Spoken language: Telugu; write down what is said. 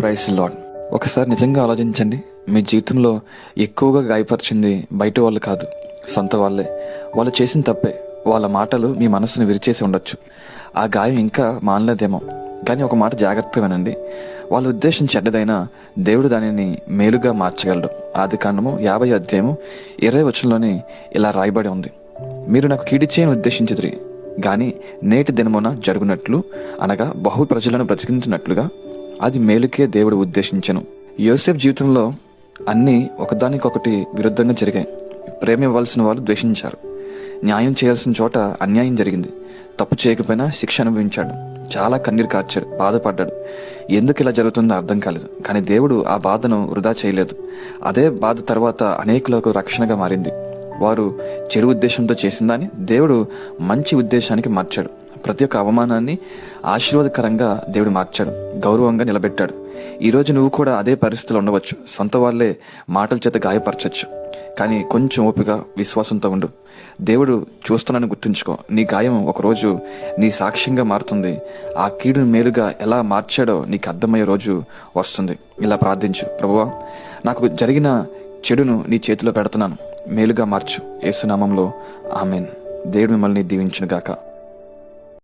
Price lord. ఒకసారి నిజంగా ఆలోచించండి. మీ జీవితంలో ఎక్కువగా గాయపరిచింది బయట వాళ్ళు కాదు, సొంత వాళ్ళే. వాళ్ళు చేసిన తప్పే. వాళ్ళ మాటలు మీ మనసును విరిచేసి ఉండొచ్చు. ఆ గాయం ఇంకా మానలేదేమో. కానీ ఒక మాట జాగ్రత్తగా వినండి. వాళ్ళ ఉద్దేశం చెడ్డదైనా దేవుడు దానిని మేలుగా మార్చగలడు. ఆదికాండము 50 అధ్యాయము 20 ఇలా రాయబడి ఉంది. మీరు నాకు కీడు చేయని ఉద్దేశించితిరి, గాని నేటి దినమున జరుగునట్లు అనగా బహు ప్రజలను బ్రతికించినట్లుగా అది మేలుకే దేవుడు ఉద్దేశించెను. యోసేపు జీవితంలో అన్నీ ఒకదానికొకటి విరుద్ధంగా జరిగాయి. ప్రేమ ఇవ్వాల్సిన వాళ్ళు ద్వేషించారు. న్యాయం చేయాల్సిన చోట అన్యాయం జరిగింది. తప్పు చేయకపోయినా శిక్ష అనుభవించాడు. చాలా కన్నీరు కార్చాడు, బాధపడ్డాడు. ఎందుకు ఇలా జరుగుతుందో అర్థం కాలేదు. కానీ దేవుడు ఆ బాధను వృధా చేయలేదు. అదే బాధ తర్వాత అనేకులకు రక్షణగా మారింది. వారు చెడు ఉద్దేశంతో చేసిందని దేవుడు మంచి ఉద్దేశానికి మార్చాడు. ప్రతి ఒక్క అవమానాన్ని ఆశీర్వాదకరంగా దేవుడు మార్చాడు, గౌరవంగా నిలబెట్టాడు. ఈరోజు నువ్వు కూడా అదే పరిస్థితిలో ఉండవచ్చు. సొంత వాళ్ళే మాటల చేత గాయపరచచ్చు. కానీ కొంచెం ఓపిక, విశ్వాసంతో ఉండు. దేవుడు చూస్తున్నానని గుర్తుంచుకో. నీ గాయం ఒకరోజు నీ సాక్ష్యంగా మారుతుంది. ఆ కీడును మేలుగా ఎలా మార్చాడో నీకు అర్థమయ్యే రోజు వస్తుంది. ఇలా ప్రార్థించు. ప్రభువా, నాకు జరిగిన చెడును నీ చేతిలో పెడుతున్నాను, మేలుగా మార్చు. యేసు నామములో ఆమేన్. దేవుడు మిమ్మల్ని దీవించును గాక.